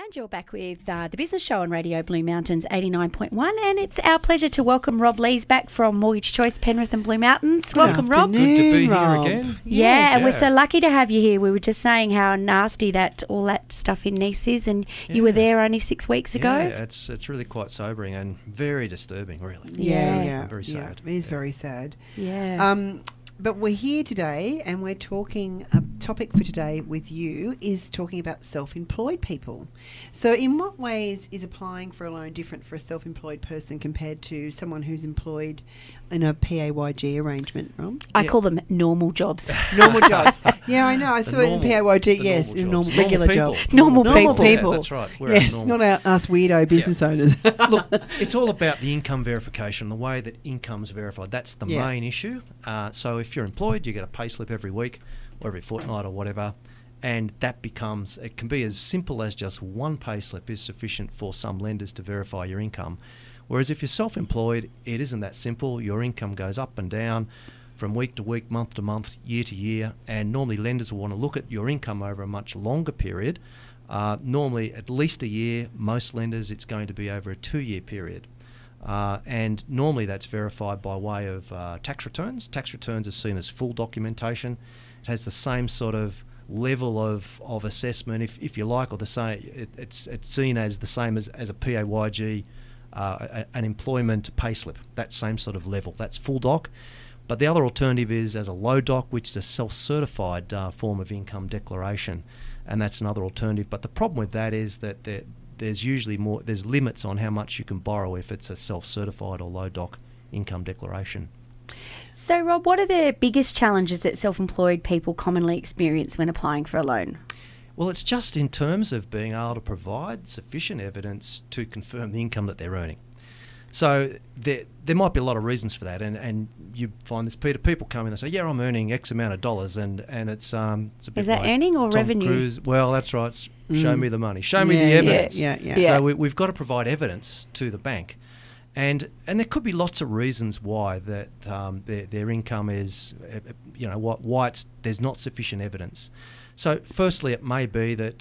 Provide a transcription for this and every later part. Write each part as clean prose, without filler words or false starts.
And you're back with the Business Show on Radio Blue Mountains 89.1, and it's our pleasure to welcome Rob Lees back from Mortgage Choice Penrith and Blue Mountains. Welcome, Rob. Good to be here again. Yeah, and we're so lucky to have you here. We were just saying how nasty that all that stuff in Nice is, and you were there only 6 weeks ago. Yeah, it's really quite sobering and very disturbing, really. Yeah. Very sad. It is very sad. Yeah. But we're here today and we're talking, a topic for today with you is talking about self-employed people. So in what ways is applying for a loan different for a self-employed person compared to someone who's employed in a PAYG arrangement, Rom? I call them normal jobs. Normal jobs. Yeah, I know. I saw it in PAYG, yes, in regular job. Normal people. Yeah, that's right. Yes, not us weirdo business owners. Look, it's all about the income verification, the way that income's verified. That's the main issue. So if you're employed, you get a pay slip every week or every fortnight or whatever, and that becomes, it can be as simple as just one pay slip is sufficient for some lenders to verify your income. Whereas if you're self-employed, it isn't that simple. Your income goes up and down from week to week, month to month, year to year, and normally lenders will want to look at your income over a much longer period. Normally at least a year. Most lenders, it's going to be over a 2-year period. And normally that's verified by way of tax returns. Tax returns are seen as full documentation. It has the same sort of level of assessment, if you like, or the same. It's seen as the same as a PAYG, an employment payslip. That same sort of level. That's full doc. But the other alternative is as a low doc, which is a self-certified form of income declaration, and that's another alternative. But the problem with that is that there's usually there's limits on how much you can borrow if it's a self-certified or low doc income declaration. So, Rob, what are the biggest challenges that self-employed people commonly experience when applying for a loan? Well, it's just in terms of being able to provide sufficient evidence to confirm the income that they're earning. So there might be a lot of reasons for that, and you find this, Peter, people come in and say, yeah, I'm earning X amount of dollars, and it's a bit Is that like earning or Tom revenue? Cruise. Well, that's right. Show me the money. Show me the evidence. Yeah. So we've got to provide evidence to the bank. And there could be lots of reasons why that their income is, why there's not sufficient evidence. So firstly, it may be that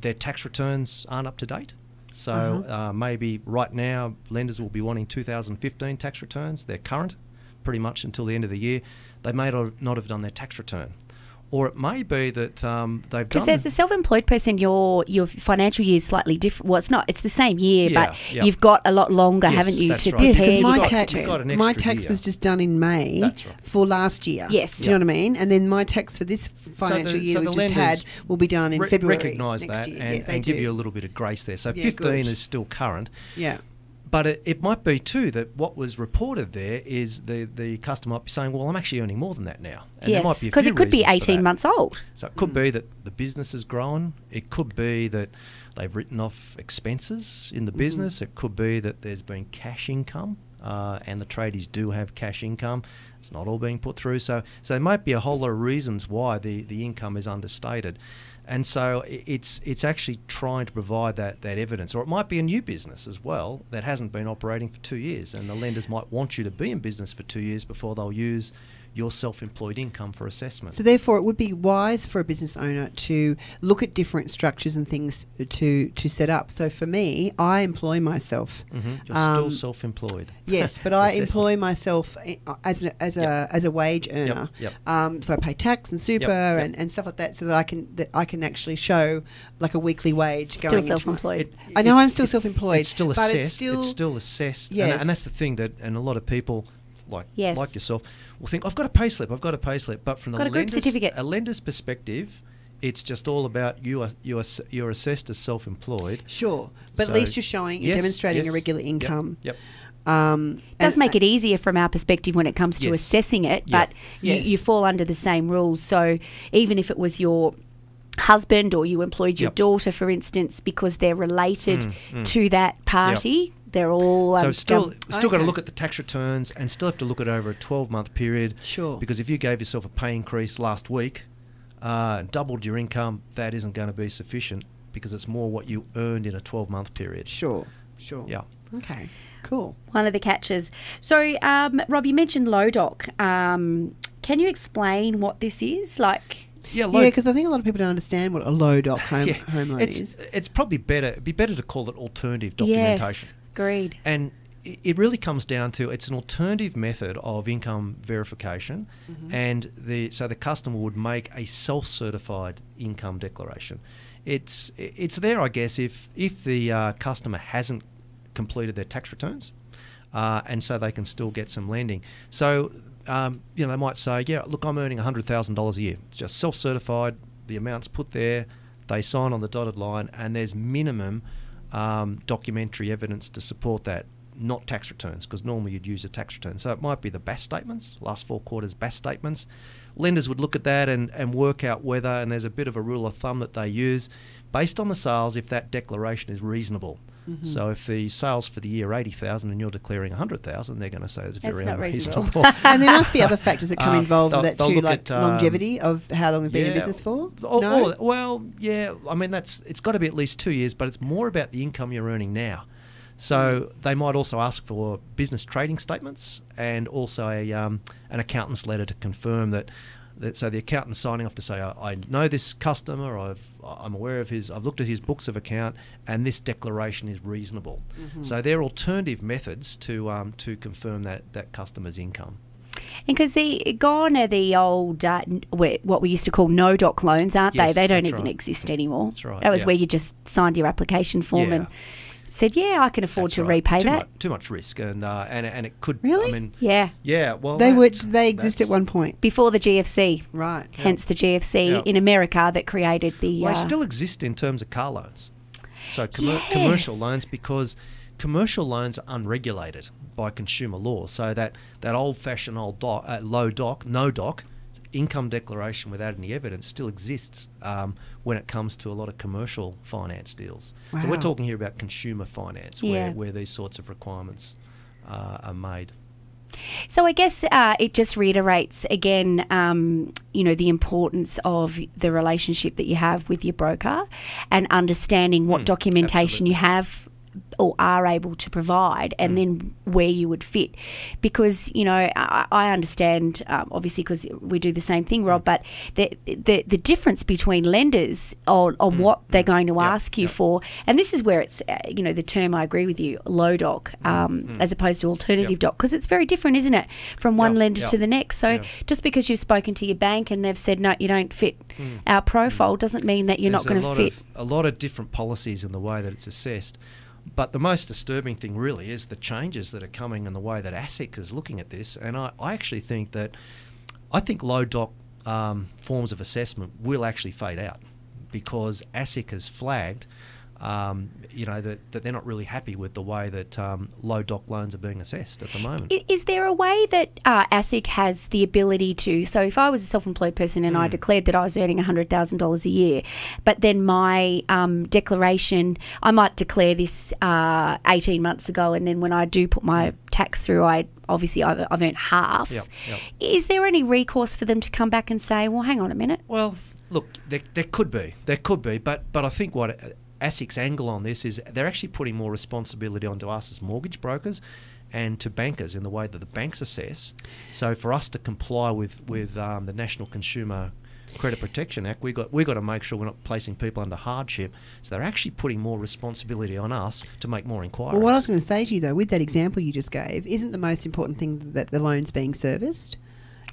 their tax returns aren't up to date. So maybe right now lenders will be wanting 2015 tax returns. They're current pretty much until the end of the year. They may not have done their tax return. Or it may be that they've done... Because as a self-employed person, your financial year is slightly different. Well, it's not. It's the same year, but you've got a lot longer, haven't you, to prepare? Yes, because my tax was just done in May for last year. Yes. Do you know what I mean? And then my tax for this financial year we just had will be done in February recognise next that year. and give you a little bit of grace there. So 15 is still current. Yeah. But it might be too that what was reported there is the customer might be saying, well, I'm actually earning more than that now. And yes, because it could be 18 months old. So it could be that the business has grown. It could be that they've written off expenses in the business. It could be that there's been cash income and the tradies do have cash income. It's not all being put through. So there might be a whole lot of reasons why the income is understated. And so it's actually trying to provide that evidence. Or it might be a new business as well that hasn't been operating for 2 years, and the lenders might want you to be in business for 2 years before they'll use your self-employed income for assessment. So therefore it would be wise for a business owner to look at different structures and things to set up. So for me, I employ myself. You're still self-employed. Yes, but I employ myself as a wage earner. So I pay tax and super and stuff like that, so that I can actually show like a weekly wage still going self-employed. I know I'm still self-employed. It's still assessed. It's still assessed. Yes. And that's the thing and a lot of people like yourself will think, I've got a pay slip. But from a lender's perspective, it's just all about you're assessed as self-employed. Sure, but at least you're showing, you're demonstrating a regular income. Yep. It does make it easier from our perspective when it comes to assessing it, but you fall under the same rules. So even if it was your husband or you employed your daughter, for instance, because they're related to that party, they're all... So still got to look at the tax returns and still have to look at over a 12-month period. Sure. Because if you gave yourself a pay increase last week, doubled your income, that isn't going to be sufficient because it's more what you earned in a 12-month period. Sure. Yeah. Okay, cool. One of the catches. So, Rob, you mentioned low doc. Can you explain what this is? Yeah, because I think a lot of people don't understand what a low doc home loan is. It's probably better. It'd be better to call it alternative documentation. Yes, agreed. And it really comes down to it's an alternative method of income verification, and so the customer would make a self-certified income declaration. It's there, I guess, if the customer hasn't completed their tax returns, and so they can still get some lending. So they might say, yeah, look, I'm earning $100,000 a year. It's just self-certified. The amount's put there. They sign on the dotted line, and there's minimum documentary evidence to support that. Not tax returns, because normally you'd use a tax return. So it might be the BAS statements, last 4 quarters BAS statements. Lenders would look at that and work out whether, and there's a bit of a rule of thumb that they use, based on the sales, if that declaration is reasonable. So if the sales for the year are 80,000 and you're declaring 100,000, they're going to say it's very unreasonable. And there must be other factors that come involved with that too, like longevity of how long we've been in business for? Well, yeah, I mean, it's got to be at least 2 years, but it's more about the income you're earning now. So they might also ask for business trading statements and also an accountant's letter to confirm that. So the accountant's signing off to say, I know this customer, I'm aware of I've looked at his books of account, and this declaration is reasonable. So they're alternative methods to confirm that customer's income. And because gone are the old, what we used to call no-doc loans, aren't they? They don't even exist anymore. That's right. That was where you just signed your application form and said, yeah, I can afford to repay that. Too much risk, and it could. Really? I mean, yeah. Well, they exist at one point before the GFC, right? Hence the GFC in America that created the. Well, they still exist in terms of car loans, so commercial loans, because commercial loans are unregulated by consumer law. So that old-fashioned low doc, no doc income declaration without any evidence still exists when it comes to a lot of commercial finance deals. Wow. So we're talking here about consumer finance where these sorts of requirements are made. So I guess it just reiterates again, the importance of the relationship that you have with your broker and understanding what documentation you have or are able to provide, and then where you would fit. Because, I understand, obviously, because we do the same thing, Rob, but the difference between lenders on what they're going to ask you for, and this is where it's, the term, I agree with you, low doc, as opposed to alternative doc, because it's very different, isn't it, from one lender to the next. So just because you've spoken to your bank and they've said, no, you don't fit our profile, doesn't mean that you're not going to fit. A lot of different policies in the way that it's assessed. But the most disturbing thing really is the changes that are coming and the way that ASIC is looking at this. And I actually think low doc forms of assessment will actually fade out, because ASIC has flagged that they're not really happy with the way that low doc loans are being assessed at the moment. Is there a way that ASIC has the ability to, so if I was a self-employed person and I declared that I was earning $100,000 a year, but then my declaration, I might declare this 18 months ago, and then when I do put my tax through, I've earned half. Yep. Is there any recourse for them to come back and say, well, hang on a minute? Well, look, there could be, but I think what ASIC's angle on this is they're actually putting more responsibility onto us as mortgage brokers and to bankers in the way that the banks assess. So for us to comply with the National Consumer Credit Protection Act, we've got to make sure we're not placing people under hardship. So they're actually putting more responsibility on us to make more inquiries. Well, what I was going to say to you though, with that example you just gave, isn't the most important thing that the loan's being serviced?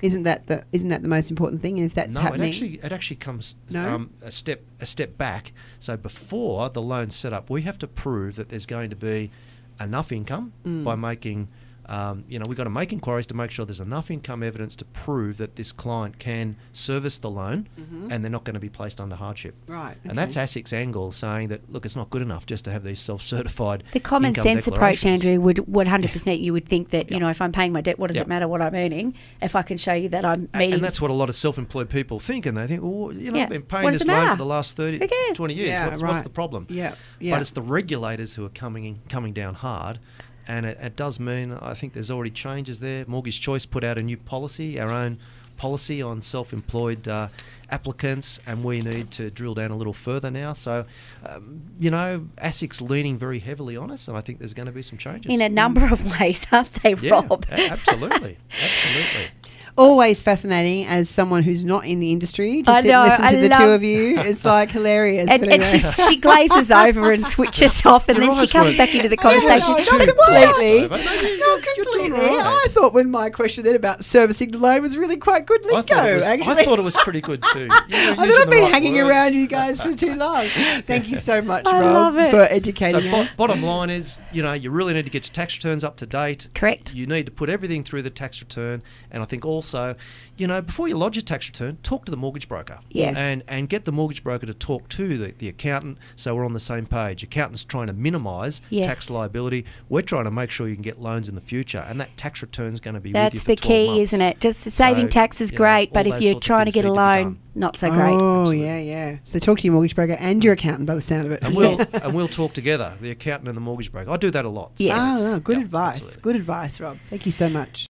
Isn't that the most important thing? And if that's happening, it actually comes a step back. So before the loan's set up, we have to prove that there's going to be enough income by making. We've got to make inquiries to make sure there's enough income evidence to prove that this client can service the loan and they're not going to be placed under hardship. Right. And that's ASIC's angle, saying that, look, it's not good enough just to have these self-certified The common sense approach, Andrew, would 100% you would think that, if I'm paying my debt, what does it matter what I'm earning if I can show you that I'm meeting... And that's what a lot of self-employed people think, and they think, well, I've been paying this loan for the last 20 years. What's the problem? Yeah. But it's the regulators who are coming down hard. And it does mean, I think there's already changes there. Mortgage Choice put out a new policy, our own policy on self-employed applicants, and we need to drill down a little further now. So, ASIC's leaning very heavily on us, and I think there's going to be some changes. In a number of ways, aren't they, Rob? Absolutely. always fascinating as someone who's not in the industry to sit and listen to the two of you. It's like hilarious. And she glazes over and switches off, and then she comes back into the conversation. Not completely. I thought when my question then about servicing the loan was really quite good. Actually, I thought it was pretty good too. I thought I've been hanging around you guys for too long. Thank you so much, Rob, for educating us. Bottom line is, you really need to get your tax returns up to date. Correct. You need to put everything through the tax return, and I think also, before you lodge your tax return, talk to the mortgage broker. Yes. And get the mortgage broker to talk to the accountant, so we're on the same page. Accountant's trying to minimise tax liability. We're trying to make sure you can get loans in the future, and that tax return's going to be with you for 12 months. That's the key, isn't it? Just saving tax is great, but if you're trying to get a loan, not so great. Oh, yeah. So talk to your mortgage broker and your accountant by the sound of it. And we'll talk together, the accountant and the mortgage broker. I do that a lot. Yes. Good advice. Absolutely. Good advice, Rob. Thank you so much.